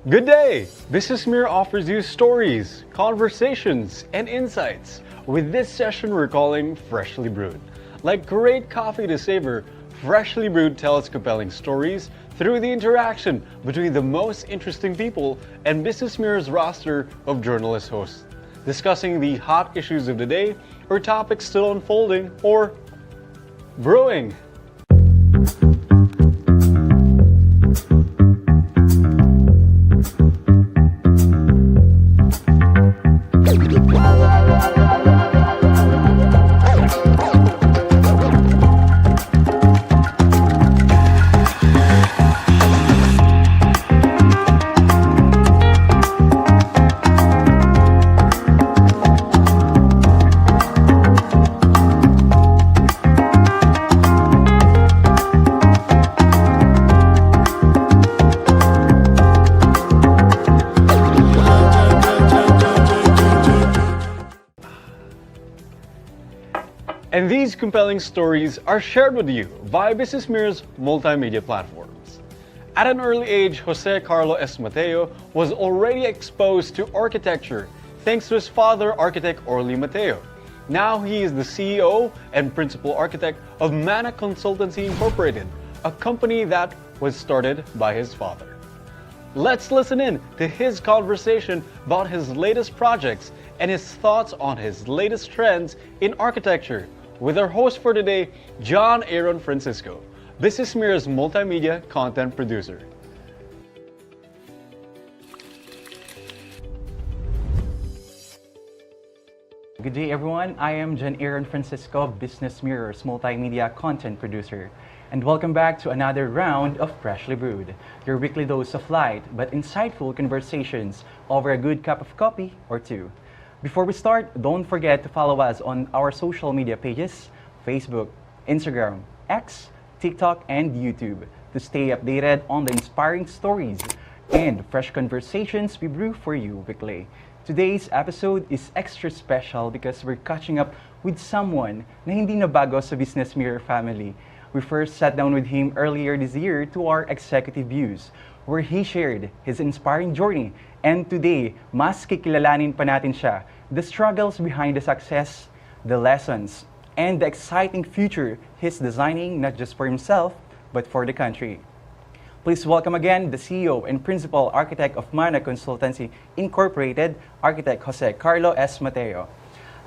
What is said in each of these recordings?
Good day! BusinessMirror offers you stories, conversations, and insights. With this session we're calling Freshly Brewed. Like great coffee to savor, Freshly Brewed tells compelling stories through the interaction between the most interesting people and BusinessMirror's roster of journalist hosts, discussing the hot issues of the day or topics still unfolding or brewing. And these compelling stories are shared with you via BusinessMirror's multimedia platforms. At an early age, Jose Carlo S. Mateo was already exposed to architecture thanks to his father, architect Orly Mateo. Now he is the CEO and principal architect of MANA Consultancy Incorporated, a company that was started by his father. Let's listen in to his conversation about his latest projects and his thoughts on his latest trends in architecture with our host for today, John Eiron Francisco, BusinessMirror's multimedia content producer. Good day everyone, I am John Eiron Francisco, BusinessMirror's multimedia content producer. And welcome back to another round of Freshly Brewed, your weekly dose of light but insightful conversations over a good cup of coffee or two. Before we start, don't forget to follow us on our social media pages, Facebook, Instagram, X, TikTok, and YouTube to stay updated on the inspiring stories and fresh conversations we brew for you weekly. Today's episode is extra special because we're catching up with someone na hindi nabago sa BusinessMirror family. We first sat down with him earlier this year to our executive views, where he shared his inspiring journey. And today, mas kikilalanin pa natin siya, the struggles behind the success, the lessons, and the exciting future he's designing not just for himself, but for the country. Please welcome again the CEO and Principal Architect of MANA Consultancy Incorporated, Architect Jose Carlo S. Mateo.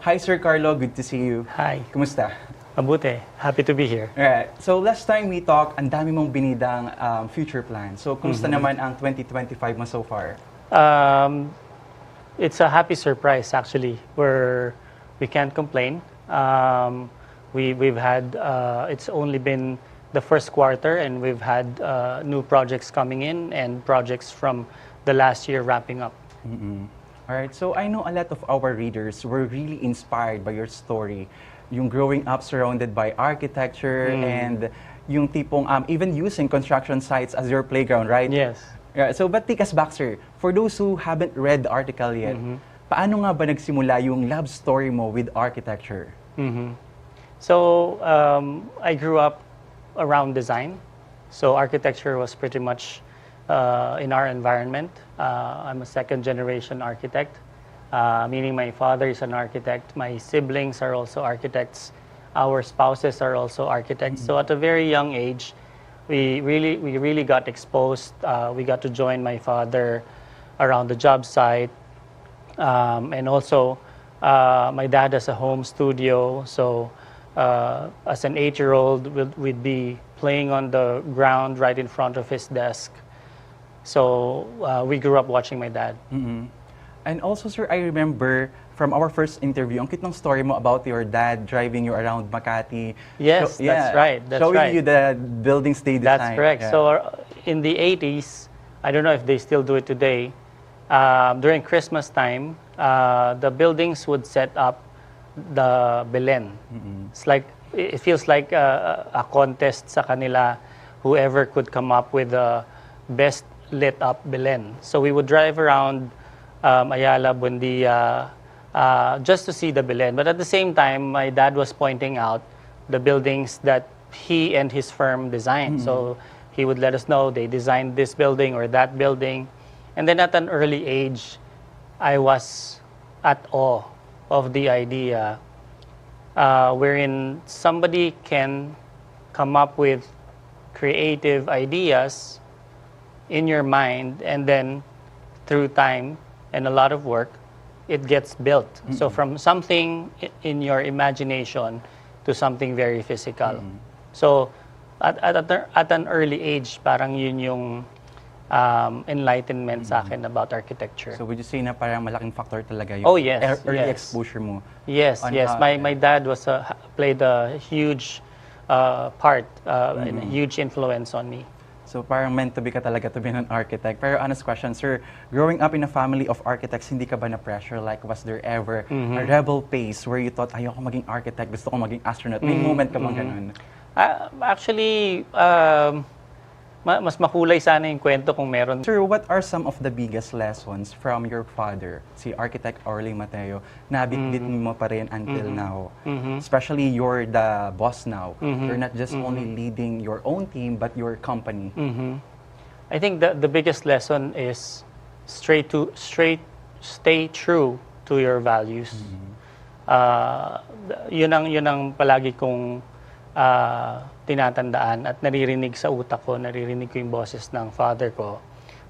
Hi Sir Carlo, good to see you. Hi. Kumusta? Mabuti. Happy to be here. Alright. So last time we talked, ang dami mong binidang future plans. So kumusta naman ang 2025 mo so far? It's a happy surprise actually, where we can't complain. We've had, it's only been the first quarter and we've had new projects coming in and projects from the last year wrapping up. Alright, so I know a lot of our readers were really inspired by your story. Yung growing up surrounded by architecture and yung tipong even using construction sites as your playground, right? Yes. Yeah, so but take us back, sir. For those who haven't read the article yet, paano nga ba nagsimula yung love story mo with architecture? So I grew up around design. So architecture was pretty much in our environment. I'm a second generation architect. Meaning my father is an architect, my siblings are also architects, our spouses are also architects. So at a very young age, we really got exposed. We got to join my father around the job site, and also my dad has a home studio. So as an 8-year-old, we'd be playing on the ground right in front of his desk. So we grew up watching my dad. And also, sir, I remember from our first interview, ang cute ng story mo about your dad driving you around Makati. Yes, that's right. That's showing right. you the buildings they designed. That's correct. Yeah. So in the 80s, I don't know if they still do it today, during Christmas time, the buildings would set up the Belen. It's like, it feels like a contest sa kanila, whoever could come up with the best lit up Belen. So we would drive around Ayala, Buendia, just to see the Belen. But at the same time, my dad was pointing out the buildings that he and his firm designed. So he would let us know they designed this building or that building. And then at an early age, I was at awe of the idea wherein somebody can come up with creative ideas in your mind, and then through time and a lot of work, it gets built. So from something in your imagination to something very physical. So at an early age, parang yun yung enlightenment sa akin about architecture. So would you say na parang malaking factor talaga yung Oh, yes, early yes. exposure mo? Yes, on yes. how- My dad played a huge part, and a huge influence on me. So parang meant to be ka talaga to be an architect. Pero honest question, sir, growing up in a family of architects, hindi ka ba na pressure? Like, was there ever a rebel phase where you thought, ayoko maging architect, gusto ko maging astronaut? May moment ka bang ganun? Actually, mas makulay sana yung kwento kung meron. Sir, what are some of the biggest lessons from your father, si Architect Orly Mateo, na bitbit mo pa rin until now? Especially you're the boss now. You're not just only leading your own team, but your company. I think the biggest lesson is stay true to your values. Yun ang palagi kong tinatandaan at naririnig sa utak ko, naririnig ko yung boses ng father ko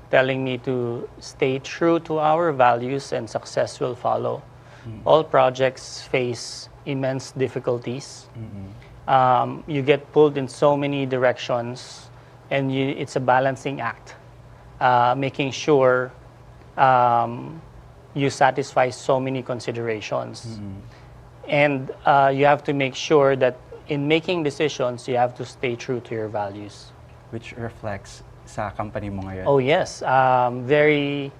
telling me to stay true to our values and success will follow. All projects face immense difficulties. You get pulled in so many directions, and it's a balancing act, making sure you satisfy so many considerations. And you have to make sure that in making decisions, you have to stay true to your values. Which reflects sa company mo ngayon. Oh yes, very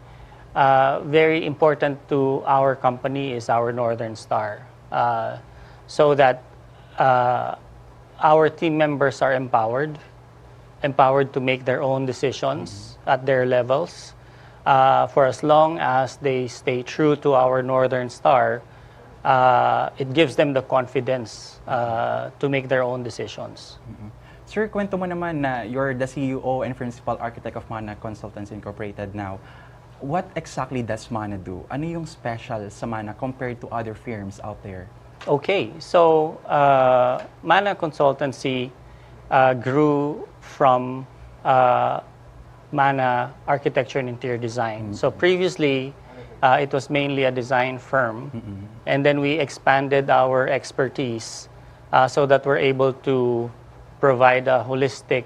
important to our company is our Northern Star, so that our team members are empowered to make their own decisions at their levels. For as long as they stay true to our Northern Star, it gives them the confidence to make their own decisions. Sir, kwento mo naman na you're the CEO and principal architect of MANA Consultancy Incorporated now. What exactly does MANA do? Ano yung special sa MANA compared to other firms out there? Okay, so MANA Consultancy grew from MANA Architecture and Interior Design. So previously, it was mainly a design firm, and then we expanded our expertise so that we're able to provide a holistic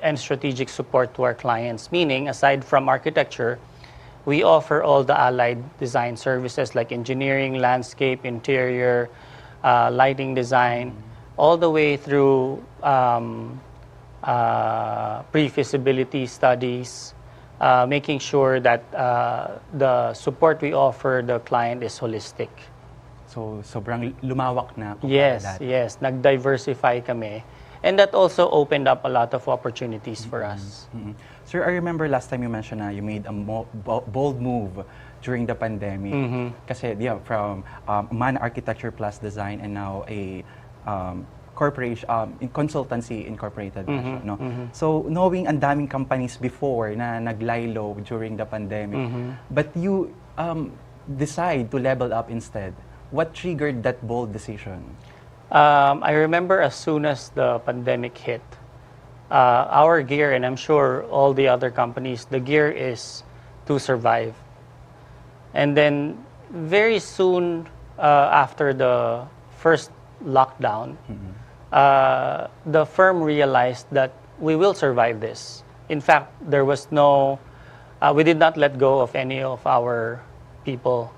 and strategic support to our clients. Meaning, aside from architecture, we offer all the allied design services like engineering, landscape, interior, lighting design, all the way through pre-feasibility studies, making sure that the support we offer the client is holistic. So, sobrang lumawak na. Yes, that. yes. Nag-diversify kami. And that also opened up a lot of opportunities for us. Sir, I remember last time you mentioned na you made a bold move during the pandemic. Kasi, yeah, from MANA Architecture Plus Design and now a corporation, consultancy incorporated. No? So, knowing ang daming companies before na naglaylo during the pandemic, but you decide to level up instead. What triggered that bold decision? I remember as soon as the pandemic hit, our gear, and I'm sure all the other companies, the gear is to survive. And then very soon after the first lockdown, the firm realized that we will survive this. In fact, there was no, we did not let go of any of our people.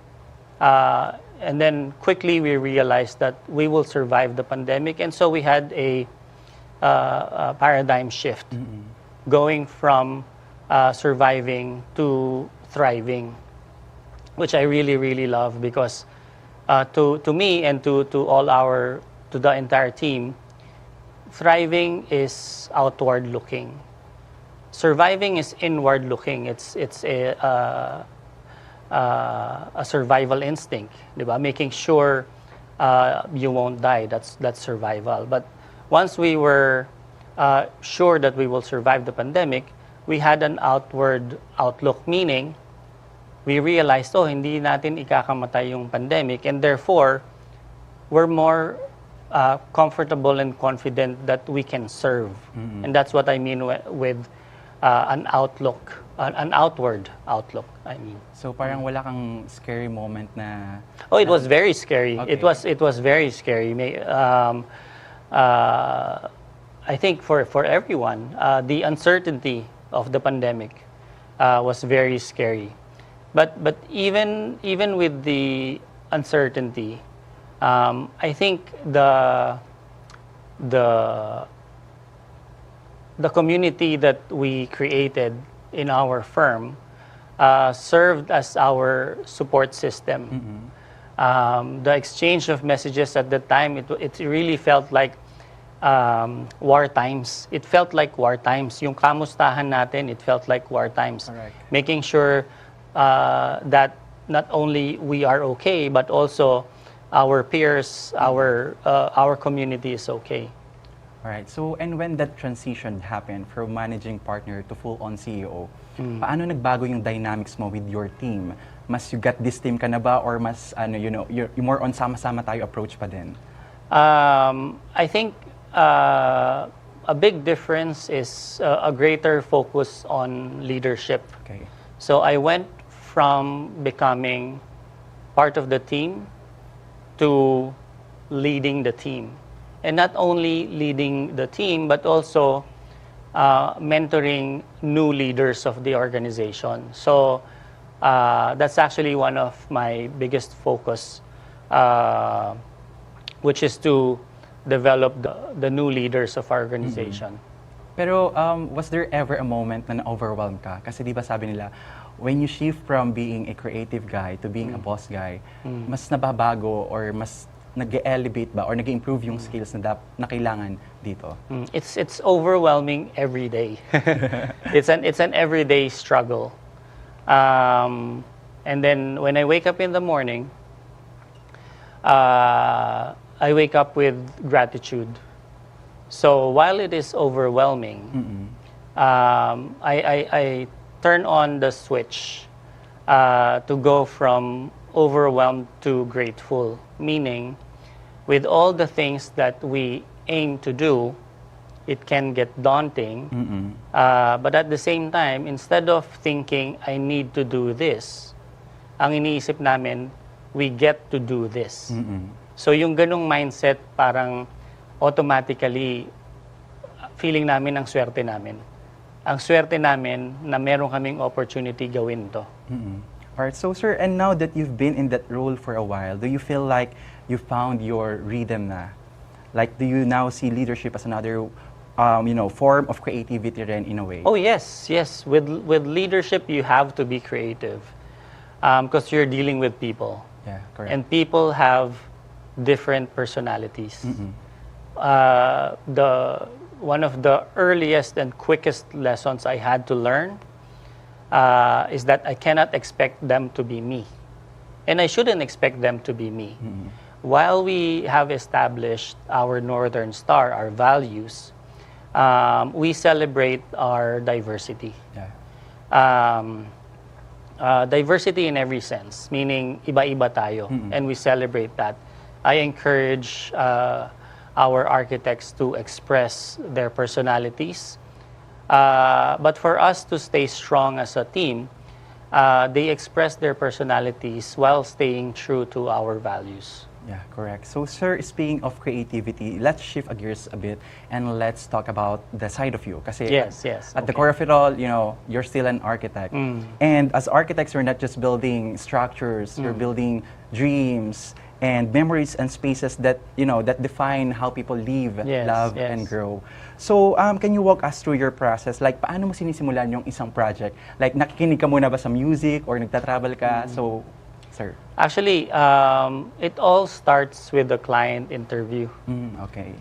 And then quickly we realized that we will survive the pandemic. And so we had a paradigm shift, going from surviving to thriving, which I really, really love because to me and to the entire team, thriving is outward looking. Surviving is inward looking. It's a survival instinct, diba? Making sure you won't die. That's survival. But once we were sure that we will survive the pandemic, we had an outward outlook, meaning we realized, oh, hindi natin ikakamatay yung pandemic, and therefore, we're more comfortable and confident that we can serve. And that's what I mean with an outlook, an outward outlook, I mean. So parang wala kang scary moment na... Oh, it was very scary. Okay. It was very scary. I think for everyone, the uncertainty of the pandemic was very scary. But even with the uncertainty, I think the community that we created in our firm served as our support system. The exchange of messages at the time, it really felt like war times. It felt like war times. Yung kamustahan natin, it felt like war times. Correct. Making sure that not only we are okay, but also our peers, our community is okay. All right. So, and when that transition happened from managing partner to full-on CEO, paano nagbago yung dynamics mo with your team? Mas you got this team ka na ba, or mas you're more on sama-sama tayo approach pa din? I think a big difference is a greater focus on leadership. Okay. So I went from becoming part of the team to leading the team. And not only leading the team, but also mentoring new leaders of the organization. So that's actually one of my biggest focus, which is to develop the new leaders of our organization. Pero was there ever a moment na na-overwhelm ka? Kasi di ba sabi nila, when you shift from being a creative guy to being a boss guy, mas nababago or mas nag-elevate ba or nag-improve yung skills na kailangan dito? It's overwhelming every day. It's an everyday struggle. And then when I wake up in the morning, I wake up with gratitude. So while it is overwhelming, I turn on the switch to go from overwhelmed to grateful, meaning with all the things that we aim to do, it can get daunting. But at the same time, instead of thinking, I need to do this, ang iniisip namin, we get to do this. So yung ganong mindset, parang automatically, feeling namin ang swerte namin. Ang swerte namin na meron kaming opportunity gawin to. Alright, so sir, and now that you've been in that role for a while, do you feel like you found your rhythm na? Like, do you now see leadership as another, form of creativity rin in a way? Oh yes. With leadership, you have to be creative, because you're dealing with people. Yeah, correct. And people have different personalities. One of the earliest and quickest lessons I had to learn is that I cannot expect them to be me. And I shouldn't expect them to be me. While we have established our Northern Star, our values, we celebrate our diversity. Yeah. Diversity in every sense, meaning iba-iba tayo, and we celebrate that. I encourage our architects to express their personalities. But for us to stay strong as a team, they express their personalities while staying true to our values. Yeah, correct. So, sir, speaking of creativity, let's shift gears a bit and let's talk about the side of you. Kasi Yes. at the core of it all, you're still an architect. And as architects, we're not just building structures, we're building dreams and memories and spaces that, that define how people live, love, and grow. So, can you walk us through your process? Like, paano mo sinisimulan yung isang project? Like, nakikinig ka muna ba sa music or nagtatravel ka? So, sir. Actually, it all starts with the client interview. Okay.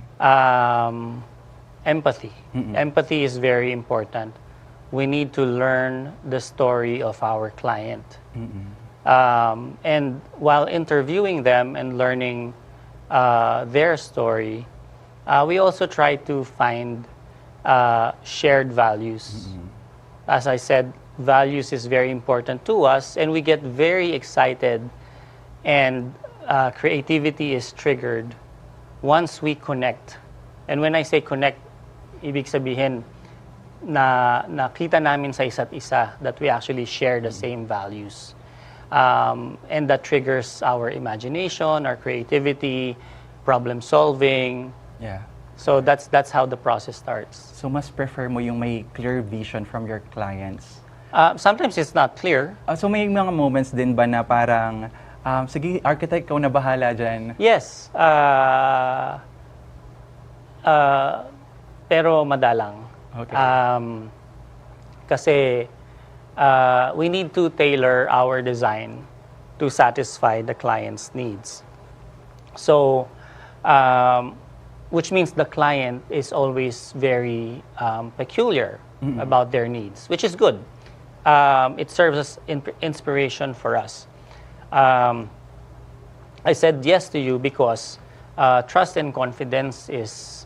Empathy. Empathy is very important. We need to learn the story of our client. And while interviewing them and learning their story, we also try to find shared values. as I said, values is very important to us, and we get very excited, and creativity is triggered once we connect. And when I say connect, ibig sabihin na nakita namin sa isa't isa that we actually share the same values. And that triggers our imagination, our creativity, problem solving. Yeah. So that's how the process starts. So mas prefer mo yung may clear vision from your clients? Sometimes it's not clear. So may mga moments din ba na parang, sige, architect, ikaw na bahala dyan? Yes. Pero madalang. Okay. Kasi we need to tailor our design to satisfy the client's needs. So, which means the client is always very peculiar about their needs, which is good. It serves as inspiration for us. I said yes to you because trust and confidence is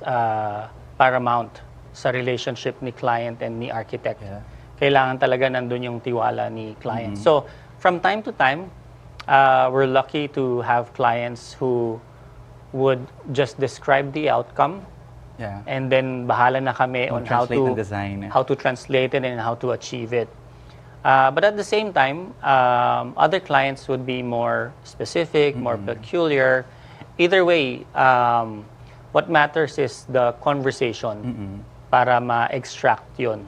paramount sa relationship ni client and ni architect. Yeah. Kailangan talaga nandun yung tiwala ni client. So, from time to time, we're lucky to have clients who would just describe the outcome, Yeah. and then bahala na kami on how translate to the design. how to translate it and how to achieve it. But at the same time, other clients would be more specific, more peculiar. Either way, what matters is the conversation para ma-extract yun.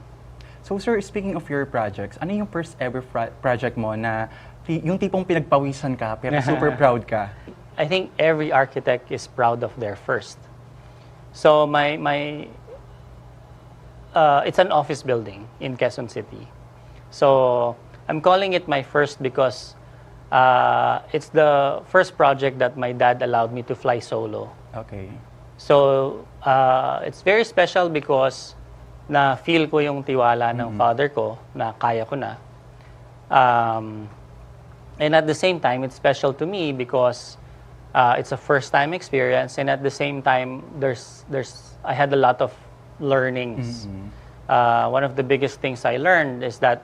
So sir, speaking of your projects, ano yung first ever project mo na yung tipong pinagpawisan ka pero super proud ka? I think every architect is proud of their first. So it's an office building in Quezon City. So I'm calling it my first because it's the first project that my dad allowed me to fly solo. Okay. So it's very special because na feel ko yung tiwala ng father ko na kaya ko na. And at the same time, it's special to me because it's a first-time experience, and at the same time, I had a lot of learnings. One of the biggest things I learned is that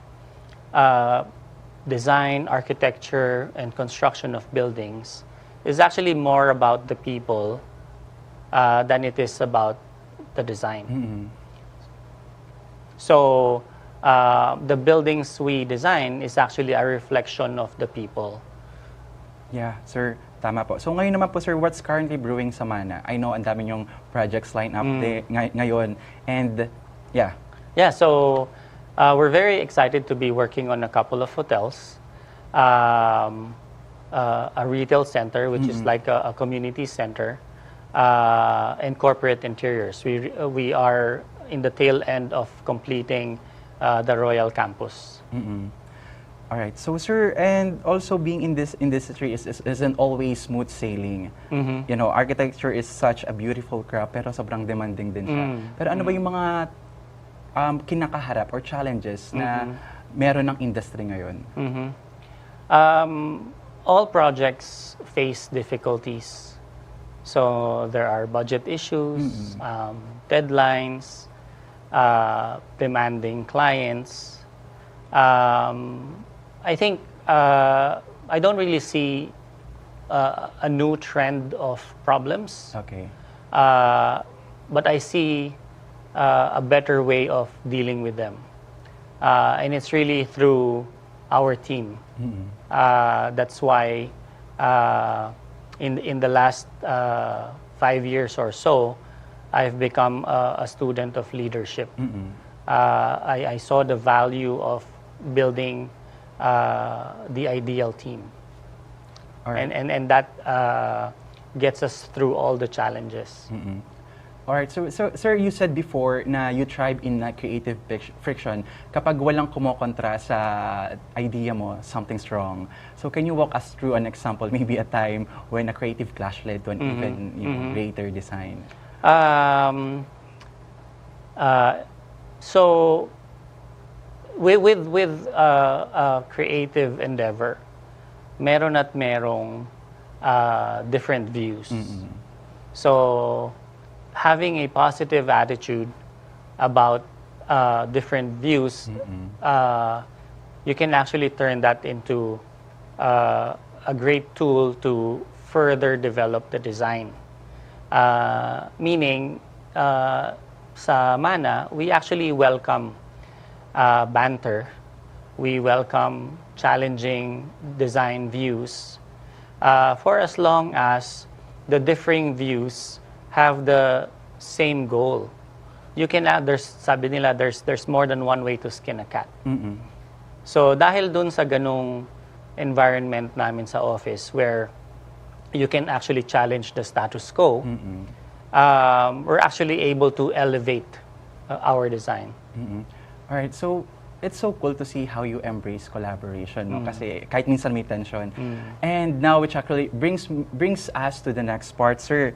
design, architecture, and construction of buildings is actually more about the people than it is about the design. So the buildings we design is actually a reflection of the people. Yeah, sir. Tama po. So ngayon naman po, sir, what's currently brewing sa MANA? I know ang dami yung projects line up ngayon. And yeah. Yeah, so we're very excited to be working on a couple of hotels, a retail center, which is like a community center, and corporate interiors. We are in the tail end of completing the Royal Campus. All right. So, sir, and also being in this industry isn't always smooth sailing. You know, architecture is such a beautiful craft, pero sobrang demanding din siya. Pero ano ba yung mga kinakaharap or challenges na meron ng industry ngayon? All projects face difficulties. So there are budget issues, deadlines, demanding clients. I think I don't really see a new trend of problems. Okay. But I see a better way of dealing with them. And it's really through our team. That's why in the last 5 years or so, I've become a student of leadership. I saw the value of building the ideal team. All right. And that gets us through all the challenges. All right. So, sir, you said before na you thrive in creative friction kapag walang kumokontra sa idea mo, something's wrong. So, can you walk us through an example, maybe a time when a creative clash led to an even greater design? So, with a creative endeavor, meron at merong different views. So, having a positive attitude about different views, you can actually turn that into a great tool to further develop the design. Meaning, sa MANA, we actually welcome banter. We welcome challenging design views for as long as the differing views have the same goal. You can sabi nila, there's more than one way to skin a cat. So dahil dun sa ganung environment namin sa office where you can actually challenge the status quo, we're actually able to elevate our design. All right, so it's so cool to see how you embrace collaboration, no? Kasi kahit minsan may tension. And now, which actually brings us to the next part, sir,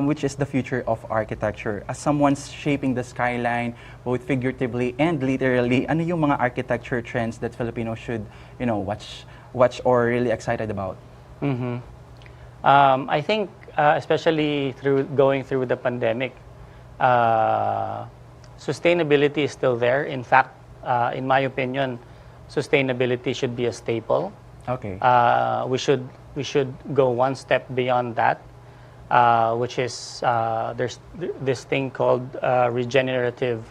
which is the future of architecture. As someone's shaping the skyline, both figuratively and literally, ano yung mga architecture trends that Filipinos should, watch or really excited about? I think, especially going through the pandemic, sustainability is still there. In fact, in my opinion, sustainability should be a staple. Okay. We should go one step beyond that, which is there's this thing called regenerative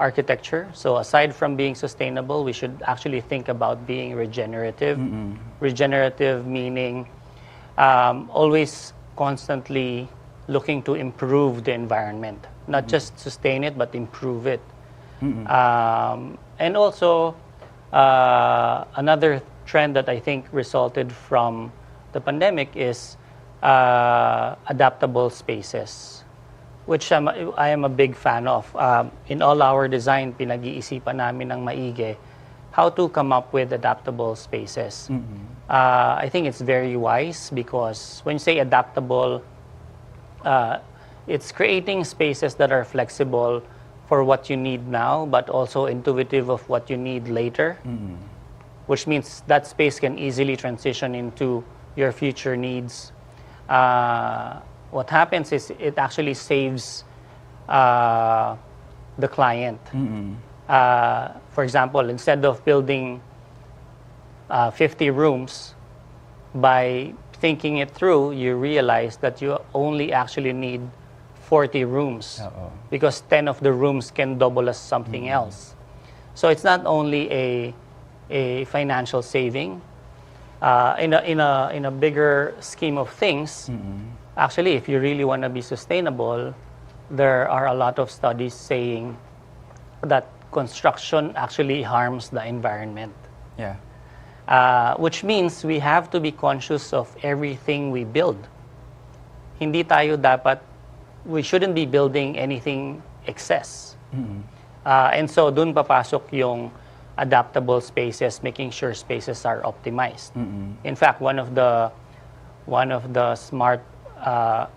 architecture. So aside from being sustainable, we should actually think about being regenerative. Regenerative meaning always constantly looking to improve the environment, not just sustain it, but improve it. And also, another trend that I think resulted from the pandemic is adaptable spaces, which I am a big fan of. In all our design, pinag-iisipan namin ng maigi how to come up with adaptable spaces. I think it's very wise because when you say adaptable, it's creating spaces that are flexible for what you need now, but also intuitive of what you need later, which means that space can easily transition into your future needs. What happens is it actually saves the client. For example, instead of building 50 rooms, by thinking it through, you realize that you only actually need 40 rooms because 10 of the rooms can double as something else. So it's not only a financial saving. In a bigger scheme of things, actually, if you really want to be sustainable, there are a lot of studies saying that construction actually harms the environment. Yeah. Which means we have to be conscious of everything we build. We shouldn't be building anything excess. And so dun papasok yung adaptable spaces, making sure spaces are optimized. In fact, one of the smart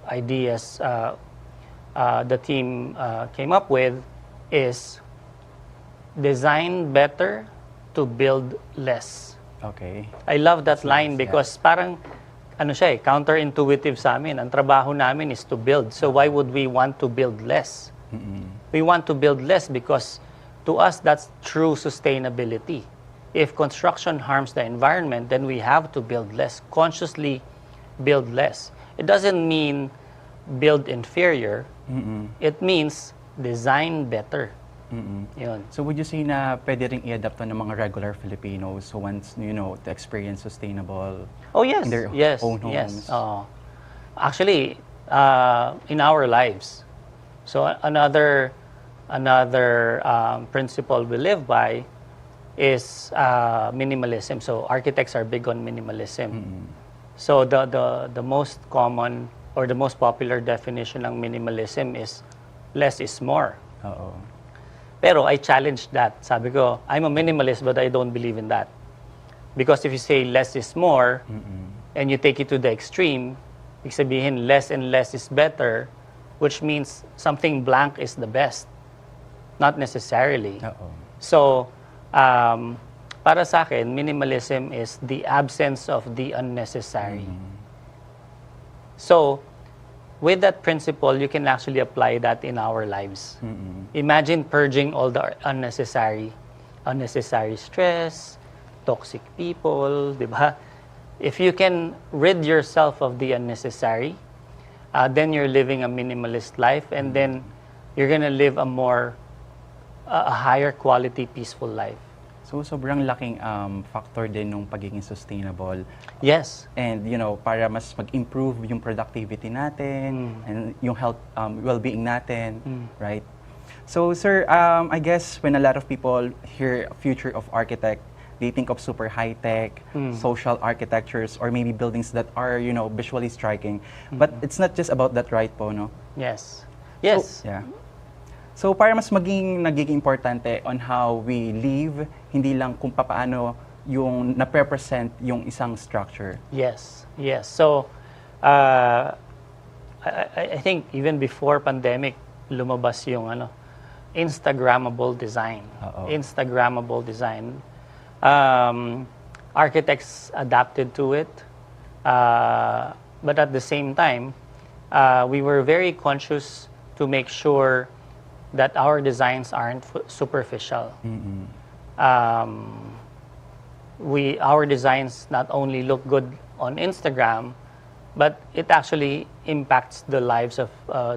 ideas the team came up with is design better to build less. Okay. I love that line because parang counterintuitive sa amin. Ang trabaho namin is to build. So why would we want to build less? We want to build less because to us that's true sustainability. If construction harms the environment, then we have to build less, consciously build less. It doesn't mean build inferior. It means design better. Yun. So would you say na pwede ring i-adapt to ng mga regular Filipinos who wants, to experience sustainable in their own homes? Yes. Actually, in our lives. So another principle we live by is minimalism. So architects are big on minimalism. So the most common or the most popular definition ng minimalism is less is more. Pero I challenged that. Sabi ko, I'm a minimalist but I don't believe in that. Because if you say less is more and you take it to the extreme, ibig sabihin less and less is better, which means something blank is the best. Not necessarily. So, para sa akin, minimalism is the absence of the unnecessary. So, with that principle, you can actually apply that in our lives. Imagine purging all the unnecessary stress, toxic people, di ba? If you can rid yourself of the unnecessary, then you're living a minimalist life, and then you're gonna live a higher quality, peaceful life. So sobrang laking factor din nung pagiging sustainable. Yes. And para mas mag-improve yung productivity natin and yung health well-being natin, right? So sir, I guess when a lot of people hear future of architect, they think of super high-tech, social architectures, or maybe buildings that are, visually striking. But it's not just about that, right po, no? Yes. Yes. So, yeah. So para mas nagiging importante on how we live, hindi lang kung paano yung na-represent yung isang structure. Yes. Yes. So, I think even before pandemic, lumabas yung Instagrammable design. Instagrammable design. Architects adapted to it, but at the same time, we were very conscious to make sure that our designs aren't superficial. Our designs not only look good on Instagram, but it actually impacts the lives of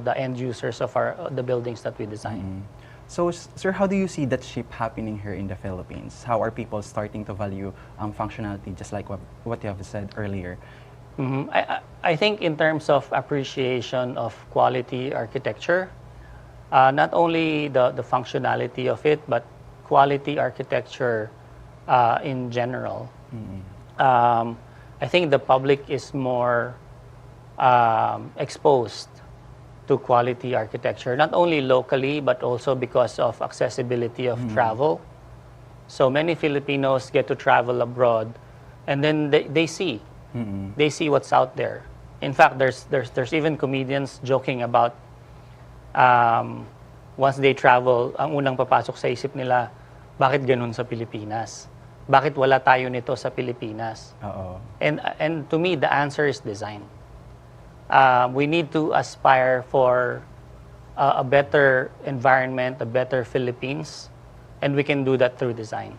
the end users of the buildings that we design. So, sir, how do you see that shift happening here in the Philippines? How are people starting to value functionality, just like what you have said earlier? I think in terms of appreciation of quality architecture, not only the functionality of it, but quality architecture in general. I think the public is more exposed to quality architecture, not only locally, but also because of accessibility of travel. So many Filipinos get to travel abroad, and then they see what's out there. In fact, there's even comedians joking about once they travel, ang unang papasok sa isip nila, bakit ganun sa Pilipinas? Bakit wala tayo nito sa Pilipinas? And to me, the answer is design. We need to aspire for a better environment, a better Philippines, and we can do that through design.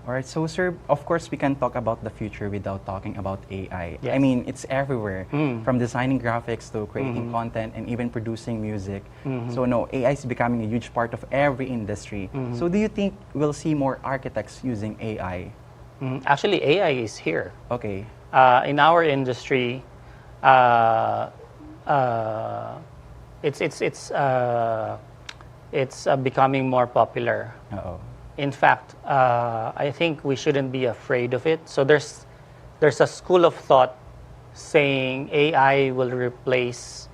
All right, so sir, of course we can talk about the future without talking about AI. Yes. I mean, it's everywhere, from designing graphics to creating content and even producing music. So no, AI is becoming a huge part of every industry. So do you think we'll see more architects using AI? Actually, AI is here. Okay. In our industry, it's becoming more popular. In fact, I think we shouldn't be afraid of it. So there's a school of thought saying AI will replace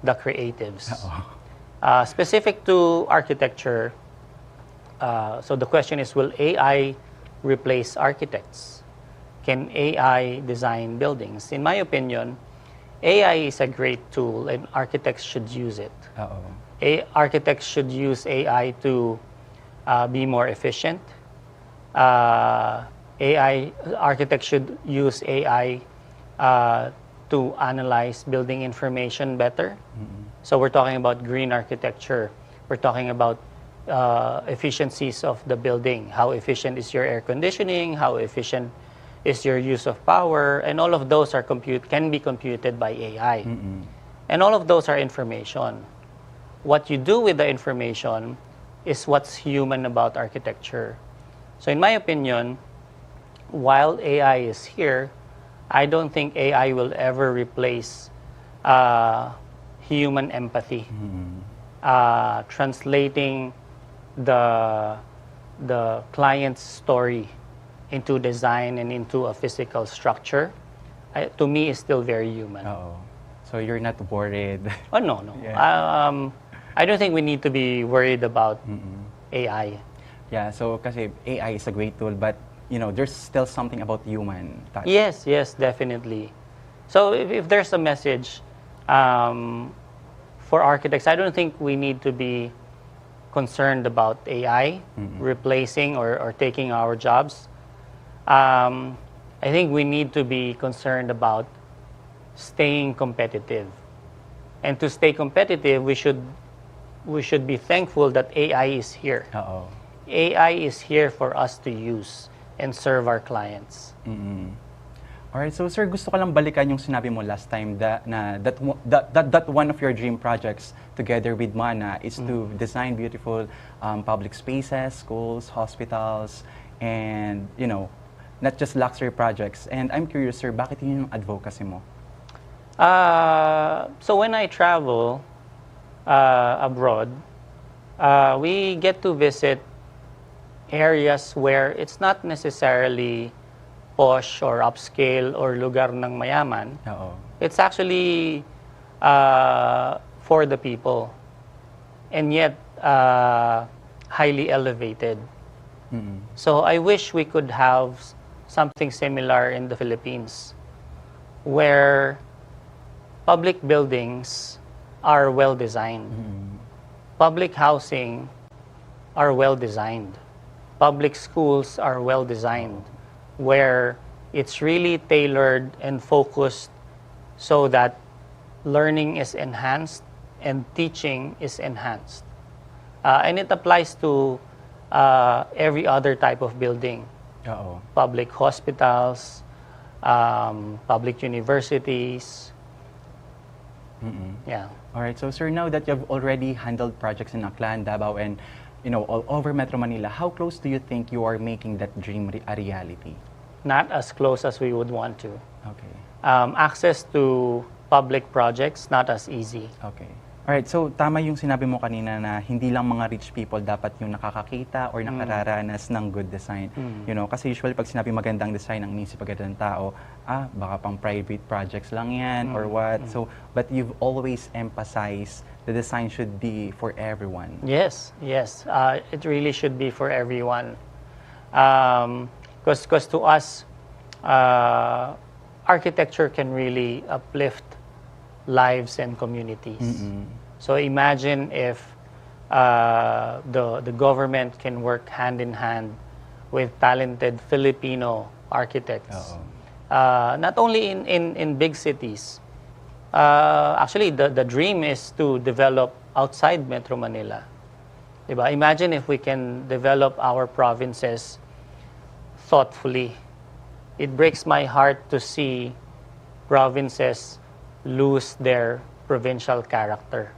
the creatives. Specific to architecture, so the question is, will AI replace architects? Can AI design buildings? In my opinion, AI is a great tool and architects should use it. Architects should use AI to be more efficient. Architects should use AI to analyze building information better. So we're talking about green architecture. We're talking about efficiencies of the building. How efficient is your air conditioning? How efficient is your use of power? And all of those can be computed by AI. And all of those are information. What you do with the information is what's human about architecture. So in my opinion, while AI is here, I don't think AI will ever replace human empathy. Translating the client's story into design and into a physical structure, to me, is still very human. So you're not worried? Oh, no. Yeah. I don't think we need to be worried about AI. Yeah, so kasi AI is a great tool, but there's still something about human touch. Yes, definitely. So if there's a message for architects, I don't think we need to be concerned about AI replacing or taking our jobs. I think we need to be concerned about staying competitive. And to stay competitive, we should be thankful that AI is here. Oo. AI is here for us to use and serve our clients. Alright, so sir, gusto ko lang balikan yung sinabi mo last time that one of your dream projects together with MANA is to design beautiful public spaces, schools, hospitals, and not just luxury projects. And I'm curious, sir, bakit yun yung advocacy mo? So when I travel abroad, we get to visit areas where it's not necessarily posh or upscale or lugar ng mayaman. Oo. It's actually for the people, and yet highly elevated. So I wish we could have something similar in the Philippines, where public buildings are well designed, public housing are well designed, public schools are well designed, where it's really tailored and focused so that learning is enhanced and teaching is enhanced. And it applies to every other type of building. Oo. Public hospitals, public universities. Yeah. Alright, so sir, now that you've already handled projects in Aklan, Davao, and all over Metro Manila, how close do you think you are making that dream a reality? Not as close as we would want to. Okay. Access to public projects, not as easy. Okay. Alright, so tama yung sinabi mo kanina na hindi lang mga rich people dapat yung nakakakita or nakararanas ng good design. Kasi usually pag sinabi magandang design, ang inisip agad ng tao, baka pang private projects lang yan or what. So, but you've always emphasized the design should be for everyone. Yes. It really should be for everyone. Because to us, architecture can really uplift lives and communities. So imagine if the government can work hand in hand with talented Filipino architects. Not only in big cities. Actually, the dream is to develop outside Metro Manila. Diba? Imagine if we can develop our provinces thoughtfully. It breaks my heart to see provinces lose their provincial character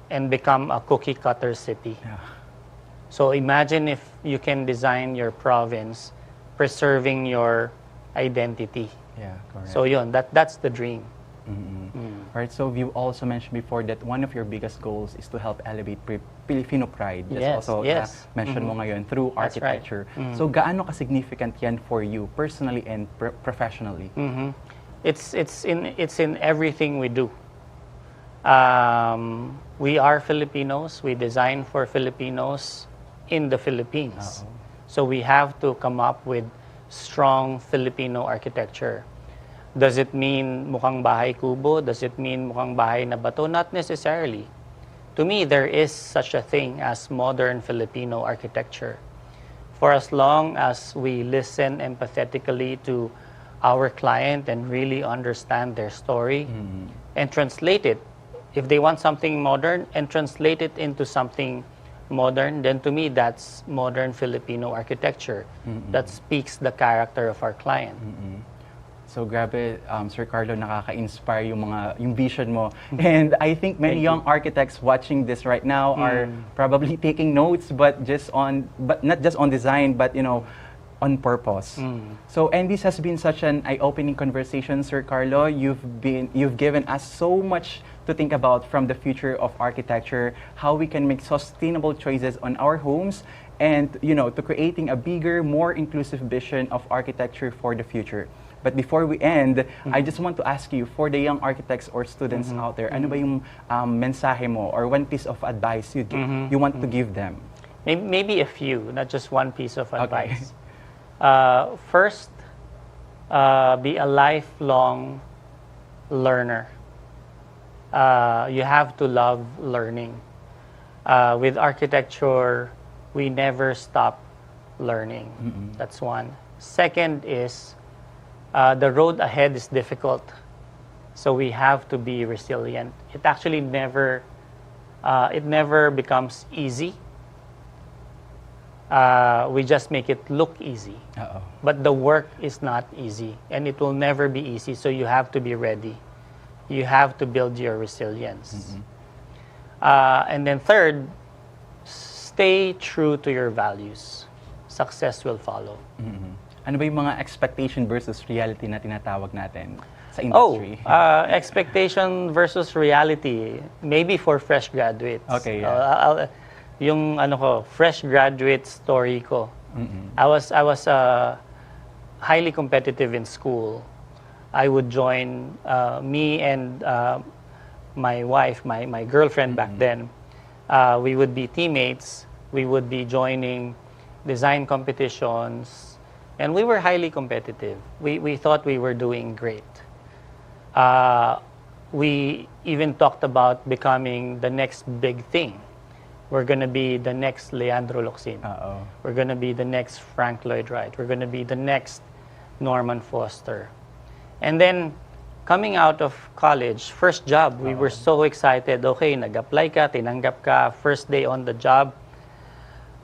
and become a cookie-cutter city. Yeah. So imagine if you can design your province preserving your identity. Yeah, correct. So yun, that's the dream. Alright, so you also mentioned before that one of your biggest goals is to help elevate Filipino pride. Yes, also yes. mention mo ngayon through That's right. architecture. So gaano ka-significant yan for you personally and professionally? It's in everything we do. We are Filipinos. We design for Filipinos in the Philippines. So we have to come up with strong Filipino architecture. Does it mean mukhang bahay kubo? Does it mean mukhang bahay na bato? Not necessarily. To me, there is such a thing as modern Filipino architecture. For as long as we listen empathetically to our client and really understand their story and translate it. If they want something modern and translate it into something modern, then to me that's modern Filipino architecture that speaks the character of our client. So grabe, Sir Carlo, nakaka-inspire yung vision mo. And I think many young architects watching this right now are probably taking notes, but not just on design, but on purpose. So, and this has been such an eye-opening conversation, Sir Carlo. You've given us so much to think about from the future of architecture, how we can make sustainable choices on our homes, and to creating a bigger, more inclusive vision of architecture for the future. But before we end, I just want to ask you, for the young architects or students out there, ano ba yung mensahe mo or one piece of advice you want to give them? Maybe a few, not just one piece of advice. First, be a lifelong learner. You have to love learning. With architecture, we never stop learning. That's one. Second is, the road ahead is difficult. So we have to be resilient. It actually never becomes easy. We just make it look easy. Uh-oh. But the work is not easy, and it will never be easy. So you have to be ready. You have to build your resilience. And then third, stay true to your values. Success will follow. Ano ba yung mga expectation versus reality na tinatawag natin sa Oh, industry? expectation versus reality. Maybe for fresh graduates. Okay, yeah. Yung ano ko, fresh graduate story ko. I was highly competitive in school. I would join me and my wife, my girlfriend back then. We would be teammates. We would be joining design competitions. And we were highly competitive. We thought we were doing great. We even talked about becoming the next big thing. We're going to be the next Leandro Locsin. We're going to be the next Frank Lloyd Wright. We're going to be the next Norman Foster. And then, coming out of college, first job, we were so excited. Okay, nag-apply ka, tinanggap ka, first day on the job.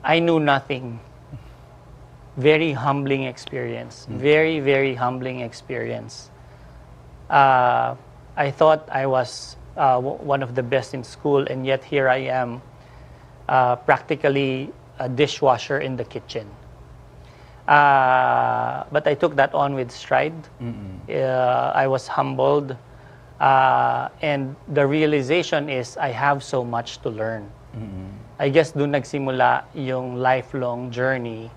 I knew nothing. Very humbling experience. Very, very humbling experience. I thought I was one of the best in school, and yet here I am, practically a dishwasher in the kitchen. But I took that on with stride. I was humbled. And the realization is I have so much to learn. I guess doon nagsimula yung lifelong journey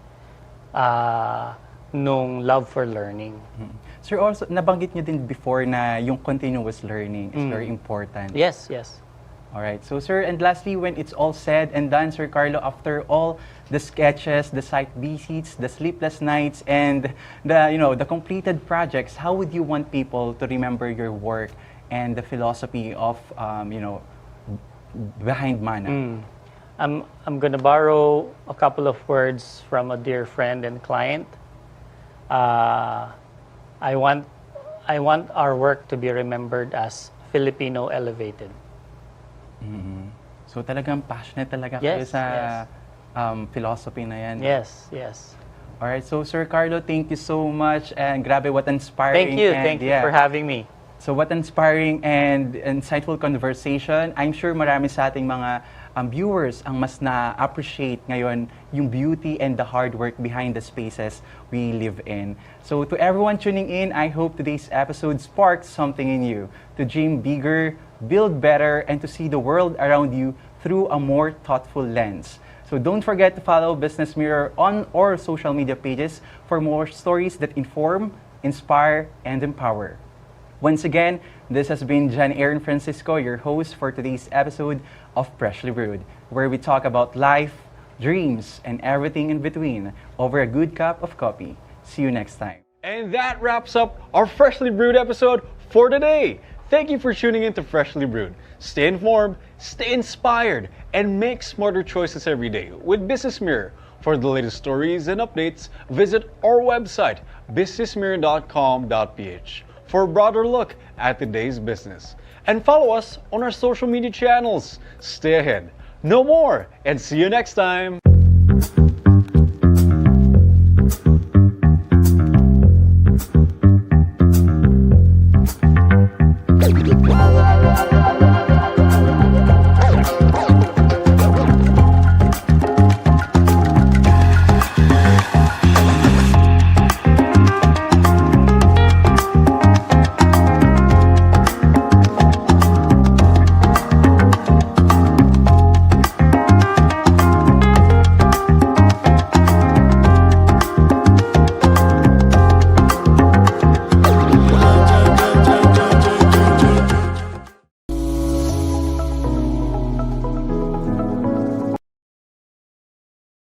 nung love for learning. Sir, also, nabanggit niyo din before na yung continuous learning is very important. Yes, yes. Alright, so sir, and lastly, when it's all said and done, Sir Carlo, after all the sketches, the site visits, the sleepless nights, and the completed projects, how would you want people to remember your work and the philosophy of behind MANA? I'm gonna borrow a couple of words from a dear friend and client. I want our work to be remembered as Filipino elevated. So talagang passionate talaga kayo Yes, sa philosophy na yan. Yes, yes. Alright, so Sir Carlo, thank you so much, and grabe, what inspiring. Thank you for having me. So what inspiring and insightful conversation. I'm sure marami sa ating mga viewers ang mas na-appreciate ngayon yung beauty and the hard work behind the spaces we live in. So to everyone tuning in, I hope today's episode sparked something in you to dream bigger, build better, and to see the world around you through a more thoughtful lens. So don't forget to follow Business Mirror on our social media pages for more stories that inform, inspire, and empower. Once again, this has been Eiron Francisco, your host for today's episode of Freshly Brewed, where we talk about life, dreams, and everything in between over a good cup of coffee. See you next time. And that wraps up our Freshly Brewed episode for today. Thank you for tuning in to Freshly Brewed. Stay informed, stay inspired, and make smarter choices every day with Business Mirror. For the latest stories and updates, visit our website, businessmirror.com.ph, for a broader look at today's business. And follow us on our social media channels. Stay ahead, know more, and see you next time.